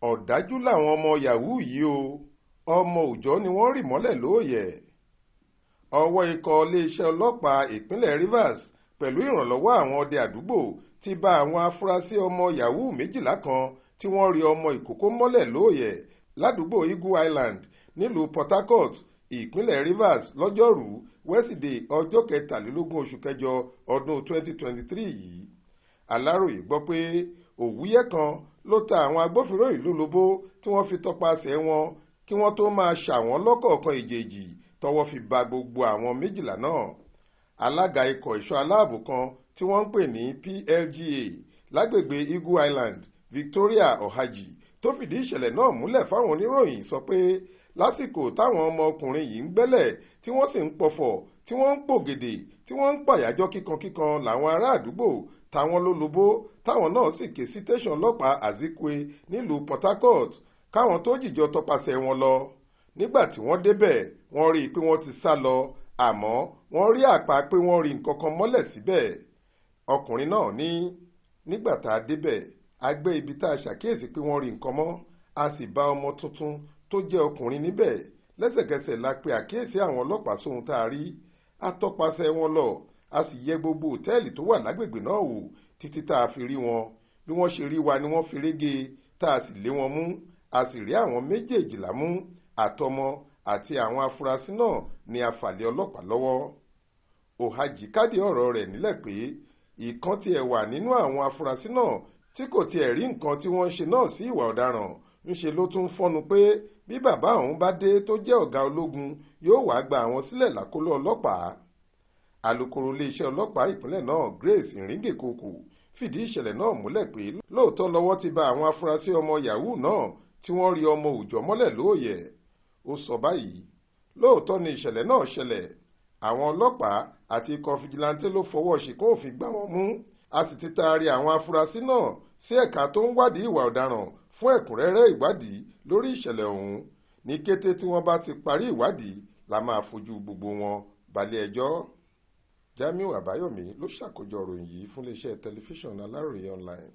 ọ̀dájú làwọn ọmọ Yahoo yìí o, ọmọ Oojọ ni wọ́n rì mọ́lẹ̀ lóòyẹ̀. Ọwọ́ ikọ̀ iléeṣẹ́ ọlọ́pàá ìpínlẹ̀ Rivers pẹ̀lú ìrànlọ́wọ́ àwọn ọdẹ àdúgbò ti bá àwọn afurasí ọmọ Yahoo méjìlá kan tí wọ́n rí ọmọ ìkókó mọ́lẹ̀ lóòyẹ̀ ládùúgbò Eagle Island nílùú Port Harcourt, ìpínlẹ̀ Rivers lọ́jọ́rú wẹ́sídẹ̀ẹ́ ọjọ́ 23 oṣù kẹjọ ọdún 2023 yìí. Aláròyé gbọ́ pé òwúyẹ́ kan ló ta àwọn agbófinró ìlú lóbó tí wọ́n fi tọpasẹ̀ wọn kí wọ́n tó máa ṣàwọn lọ́kọ̀ọ̀kan ìjèèjì tọ́wọ́ fi ba gbogbo àwọn méjìlá náà. Alága ikọ̀ ìṣọ́ aláàbò kan tí wọ́n ń pè ní PLGA lágbègbè Eagle Island, Victoria Ohaji, tó fìdí ìṣẹ̀lẹ̀ náà múlẹ̀ fáwọn oníròyìn sọ pé lásìkò táwọn ọmọkùnrin yìí ń gbẹ́lẹ̀ tí wọ́n sì ń pọ̀fọ̀ tí wọ́n ń pògèdè tí wọ́n ń pàyàjọ́ kíkankíkan làwọn ará àdúgbò táwọn lólobó táwọn náà sì ké sí tẹ̀sán ọlọ́pàá Azikwe nílùú Port Harcourt káwọn tó jìjọ tọpasẹ̀ wọn lọ. Nígbà tí wọ́n débẹ̀ wọ́n rí i pé wọ́n ti sá lọ, àmọ́ wọ́n rí àpá pé wọ́n rí nǹkan kan mọ́lẹ̀ síbẹ̀. Ọkùnrin náà ní nígbà tá a débẹ̀ a gbé ibi tá a ṣàkíyèsí pé wọ́n rí nǹkan mọ́, a sì bá ọmọ tuntun tó jẹ́ ọkùnrin níbẹ̀. Lẹ́sẹ̀kẹsẹ̀ la pe àkíyèsí àwọn ọlọ́pàá sóhun tá a rí, a tọpasẹ̀ wọn lọ, a sì yẹ gbogbo òtẹ́ẹ̀lì tó wà lágbègbè náà wò títí tá a fi rí wọn. Bí wọ́n ṣe rí wa ni wọ́n fi régé tá a sì lé wọn mú, a sì rí àwọn méjèèjìlá mú, àtọmọ àti àwọn afurasí náà ni a fà lé ọlọ́pàá lọ́wọ́. Ohaji kádìí ọ̀rọ̀ rẹ̀ nílẹ̀ pé ìkan tiẹ̀ wà nínú àwọn afurasí náà tí kò tiẹ̀ rí nǹkan tí wọ́n ń ṣe náà sí ìwà ọ̀daràn, ńṣe ló tún fọ́nu pé bí bàbá òun bá dé tó jẹ́ ọ̀gá ológun yóò wá gba àwọn sílẹ̀ lákọlò ọlọ́pàá. Alukoro iléeṣẹ́ ọlọ́pàá ìpínlẹ̀ náà Grace Iringekoko fìdí ìṣẹ̀lẹ̀ náà múlẹ̀ pé lóòótọ́ lọ́wọ́ ti bá àwọn afurasí ọmọ Yahoo náà tí wọ́n rí ọmọ Oojọ mọ́lẹ̀ lóòyẹ̀. Ó sọ báyìí, lóòótọ́ ni ìṣẹ̀lẹ̀ náà ṣẹlẹ̀, àwọn ọlọ́pàá àti ikọ̀ fìjìláńtẹ́ ló fọwọ́ ṣìkún òfin gbá wọn mú, a sì ti taari àwọn afurasí náà sí ẹ̀ka tó ń wádìí ìwà ọ̀daràn fún ẹ̀kúnrẹ́rẹ́ ìwádìí lórí ìṣẹ̀lẹ̀ ọ̀hún. Ní kété tí wọ́n bá ti parí ìwádìí la máa fojú gbogbo wọn balẹ̀ ẹjọ́. Jamiu Àbáyọ̀mí ló ṣàkójọ ìròyìn yìí fún iléeṣẹ́ tẹlifíṣàn Aláròyé online.